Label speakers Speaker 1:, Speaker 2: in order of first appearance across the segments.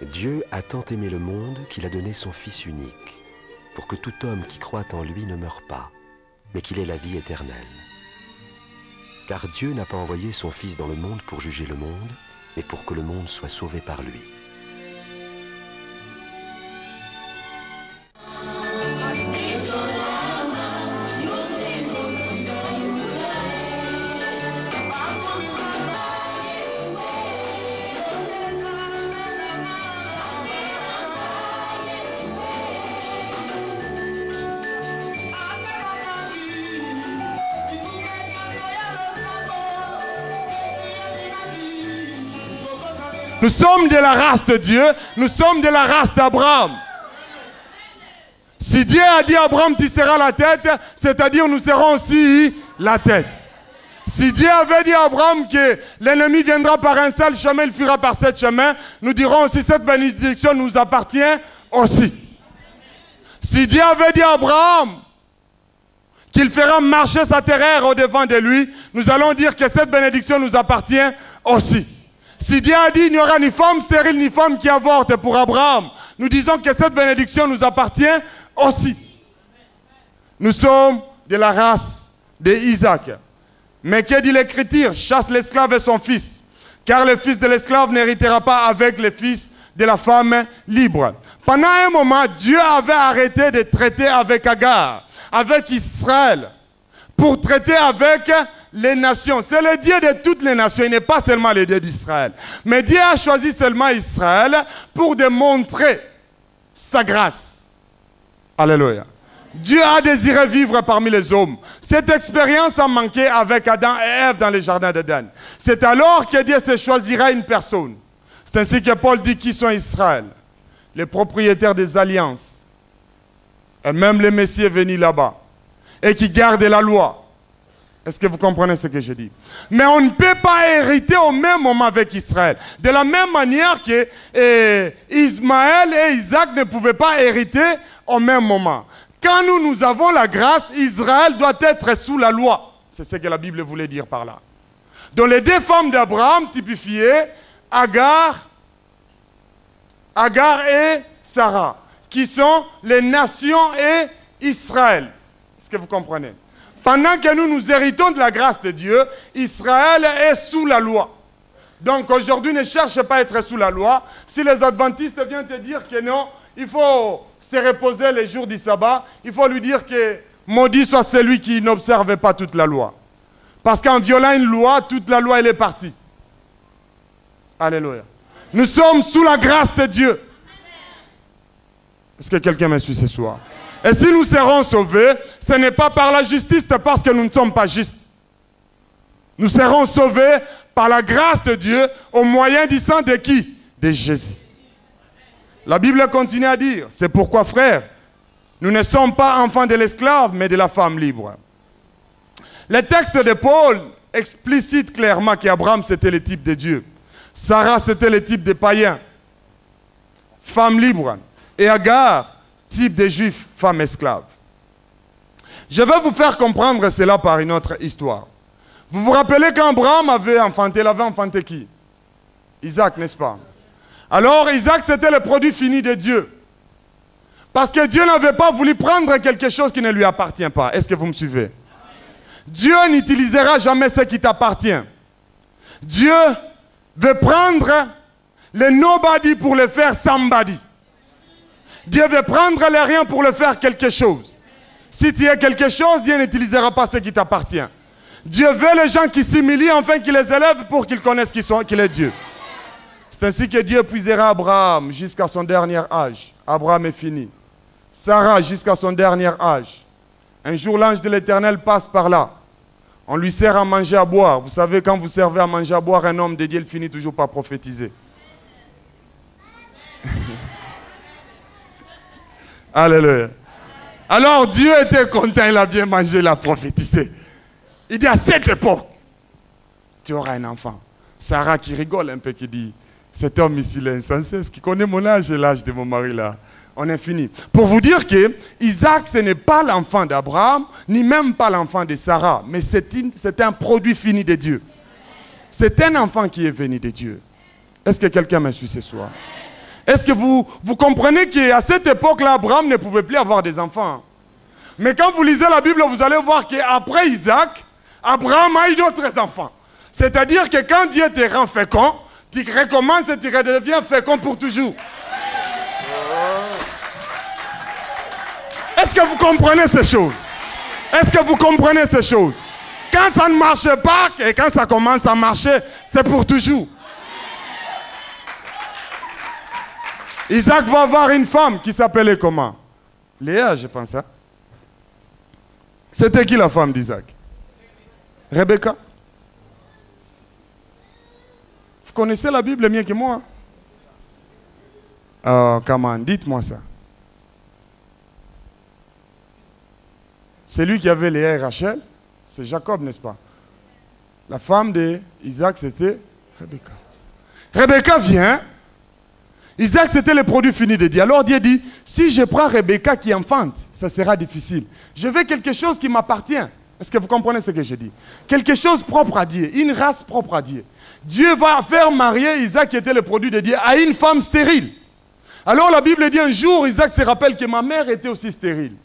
Speaker 1: Dieu a tant aimé le monde qu'il a donné son Fils unique, pour que tout homme qui croit en lui ne meure pas, mais qu'il ait la vie éternelle. Car Dieu n'a pas envoyé son Fils dans le monde pour juger le monde, mais pour que le monde soit sauvé par lui.
Speaker 2: Nous sommes de la race de Dieu, nous sommes de la race d'Abraham. Si Dieu a dit à Abraham, tu seras la tête, c'est-à-dire nous serons aussi la tête. Si Dieu avait dit à Abraham que l'ennemi viendra par un seul chemin, il fuira par sept chemins, nous dirons aussi cette bénédiction nous appartient aussi. Si Dieu avait dit à Abraham qu'il fera marcher sa terre au-devant de lui, nous allons dire que cette bénédiction nous appartient aussi. Si Dieu a dit qu'il n'y aura ni femme stérile ni femme qui avorte pour Abraham, nous disons que cette bénédiction nous appartient aussi. Nous sommes de la race d'Isaac. Mais que dit l'Écriture? Chasse l'esclave et son fils, car le fils de l'esclave n'héritera pas avec le fils de la femme libre. Pendant un moment, Dieu avait arrêté de traiter avec Agar, avec Israël, pour traiter avec les nations. C'est le Dieu de toutes les nations, il n'est pas seulement le Dieu d'Israël. Mais Dieu a choisi seulement Israël pour démontrer sa grâce. Alléluia. Dieu a désiré vivre parmi les hommes. Cette expérience a manqué avec Adam et Ève dans le jardin d'Éden. C'est alors que Dieu se choisira une personne. C'est ainsi que Paul dit qui sont Israël, les propriétaires des alliances. Et même le Messie est venu là-bas. Et qui gardent la loi. Est-ce que vous comprenez ce que je dis? Mais on ne peut pas hériter au même moment avec Israël. De la même manière que Ismaël et Isaac ne pouvaient pas hériter au même moment. Quand nous avons la grâce, Israël doit être sous la loi. C'est ce que la Bible voulait dire par là. Donc les deux femmes d'Abraham typifiées, Agar et Sarah, qui sont les nations et Israël. Est-ce que vous comprenez? Pendant que nous héritons de la grâce de Dieu, Israël est sous la loi. Donc aujourd'hui, ne cherche pas à être sous la loi. Si les adventistes viennent te dire que non, il faut se reposer les jours du sabbat, il faut lui dire que maudit soit celui qui n'observe pas toute la loi. Parce qu'en violant une loi, toute la loi elle est partie. Alléluia. Nous sommes sous la grâce de Dieu. Est-ce que quelqu'un me suit ce soir? Et si nous serons sauvés, ce n'est pas par la justice, parce que nous ne sommes pas justes. Nous serons sauvés par la grâce de Dieu au moyen du sang de qui? De Jésus. La Bible continue à dire, c'est pourquoi, frères, nous ne sommes pas enfants de l'esclave, mais de la femme libre. Le texte de Paul explicite clairement qu'Abraham, c'était le type de Dieu. Sarah, c'était le type de païen. Femme libre. Et Agar, type de juif, femme esclave. Je vais vous faire comprendre cela par une autre histoire. Vous vous rappelez quand Abraham avait enfanté, il avait enfanté qui? Isaac, n'est-ce pas? Alors Isaac, c'était le produit fini de Dieu. Parce que Dieu n'avait pas voulu prendre quelque chose qui ne lui appartient pas. Est-ce que vous me suivez? Dieu n'utilisera jamais ce qui t'appartient. Dieu veut prendre le nobody pour le faire somebody. Dieu veut prendre les rien pour le faire quelque chose. Si tu es quelque chose, Dieu n'utilisera pas ce qui t'appartient. Dieu veut les gens qui s'humilient afin qu'il les élève pour qu'ils connaissent qu'il est Dieu. C'est ainsi que Dieu puisera Abraham jusqu'à son dernier âge. Abraham est fini. Sarah jusqu'à son dernier âge. Un jour, l'ange de l'Éternel passe par là. On lui sert à manger, à boire. Vous savez, quand vous servez à manger, à boire, un homme de Dieu, il finit toujours par prophétiser. Alléluia. Alors Dieu était content, il a bien mangé, il a prophétisé. Il dit à cette époque, tu auras un enfant. Sarah qui rigole un peu, qui dit, cet homme ici, il est insensé, qui connaît mon âge et l'âge de mon mari là. On est fini. Pour vous dire que Isaac, ce n'est pas l'enfant d'Abraham, ni même pas l'enfant de Sarah, mais c'est un produit fini de Dieu. C'est un enfant qui est venu de Dieu. Est-ce que quelqu'un me suit ce soir? Est-ce que vous comprenez qu'à cette époque-là, Abraham ne pouvait plus avoir des enfants? Mais quand vous lisez la Bible, vous allez voir qu'après Isaac, Abraham a eu d'autres enfants. C'est-à-dire que quand Dieu te rend fécond, tu recommences et tu redeviens fécond pour toujours. Est-ce que vous comprenez ces choses? Est-ce que vous comprenez ces choses? Quand ça ne marche pas et quand ça commence à marcher, c'est pour toujours. Isaac va avoir une femme qui s'appelait comment? Léa, je pense. Hein? C'était qui la femme d'Isaac? Rebecca. Vous connaissez la Bible mieux que moi? Oh, comment? Dites-moi ça. C'est lui qui avait Léa et Rachel. C'est Jacob, n'est-ce pas? La femme d'Isaac, c'était Rebecca. Rebecca vient. Isaac, c'était le produit fini de Dieu. Alors Dieu dit, si je prends Rebecca qui enfante, ça sera difficile. Je veux quelque chose qui m'appartient. Est-ce que vous comprenez ce que je dis? Quelque chose propre à Dieu, une race propre à Dieu. Dieu va faire marier Isaac, qui était le produit de Dieu, à une femme stérile. Alors la Bible dit un jour, Isaac se rappelle que ma mère était aussi stérile.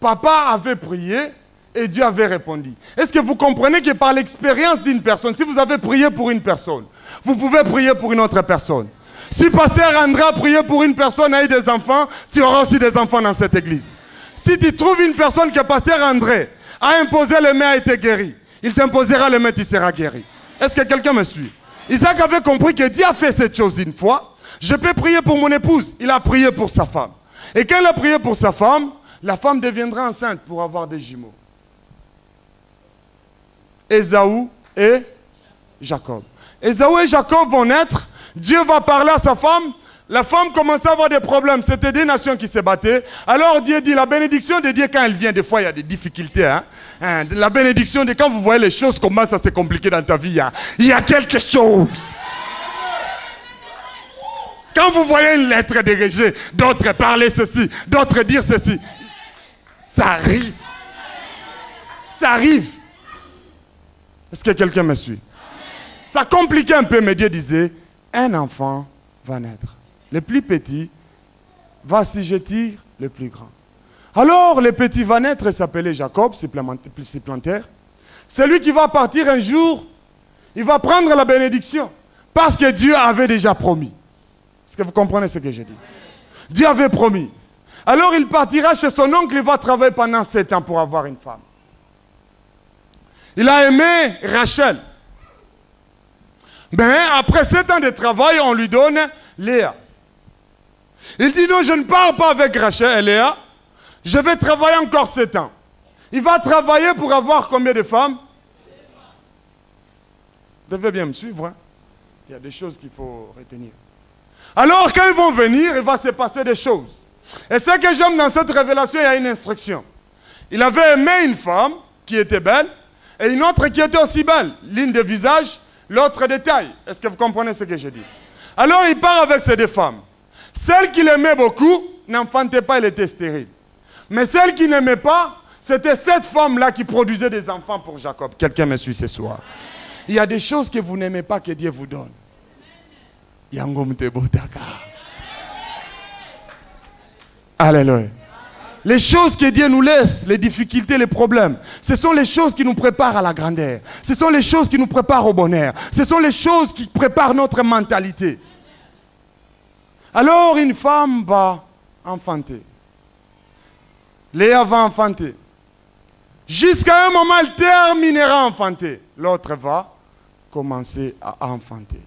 Speaker 2: Papa avait prié et Dieu avait répondu. Est-ce que vous comprenez que par l'expérience d'une personne, si vous avez prié pour une personne, vous pouvez prier pour une autre personne. Si pasteur André a prié pour une personne a eu des enfants, tu auras aussi des enfants dans cette église. Si tu trouves une personne que pasteur André a imposé les mains, a été guéri, il t'imposera les mains, tu seras guéri. Est-ce que quelqu'un me suit? Isaac avait compris que Dieu a fait cette chose une fois. Je peux prier pour mon épouse. Il a prié pour sa femme. Et quand il a prié pour sa femme, la femme deviendra enceinte pour avoir des jumeaux. Ésaü et Jacob. Ésaü et Jacob vont naître. Dieu va parler à sa femme. La femme commençait à avoir des problèmes. C'était des nations qui se battaient. Alors Dieu dit, la bénédiction de Dieu, quand elle vient, des fois il y a des difficultés. La bénédiction de quand vous voyez les choses commencent à se compliquer dans ta vie, il y a quelque chose. Quand vous voyez une lettre de rejet, d'autres parler ceci, d'autres dire ceci, ça arrive. Ça arrive. Est-ce que quelqu'un me suit? Ça compliquait un peu, mais Dieu disait, un enfant va naître. Le plus petit va assujettir le plus grand. Alors, le petit va naître et s'appeler Jacob, supplémentaire. Celui qui va partir un jour, il va prendre la bénédiction. Parce que Dieu avait déjà promis. Est-ce que vous comprenez ce que je dis? Dieu avait promis. Alors, il partira chez son oncle, il va travailler pendant 7 ans pour avoir une femme. Il a aimé Rachel. Mais après 7 ans de travail, on lui donne Léa. Il dit non, je ne pars pas avec Rachel et Léa. Je vais travailler encore 7 ans. Il va travailler pour avoir combien de femmes? Vous devez bien me suivre. Hein? Il y a des choses qu'il faut retenir. Alors quand ils vont venir, il va se passer des choses. Et ce que j'aime dans cette révélation, il y a une instruction. Il avait aimé une femme qui était belle et une autre qui était aussi belle. L'une de visage, l'autre de taille. Est-ce que vous comprenez ce que je dis? Alors il part avec ces deux femmes. Celle qu'il aimait beaucoup n'enfantait pas, elle était stérile. Mais celle qu'il n'aimait pas, c'était cette femme-là qui produisait des enfants pour Jacob. Quelqu'un me suit ce soir. Il y a des choses que vous n'aimez pas que Dieu vous donne. Alléluia. Les choses que Dieu nous laisse, les difficultés, les problèmes, ce sont les choses qui nous préparent à la grandeur. Ce sont les choses qui nous préparent au bonheur. Ce sont les choses qui préparent notre mentalité. Alors une femme va enfanter. Léa va enfanter. Jusqu'à un moment, elle terminera enfanter. L'autre va commencer à enfanter.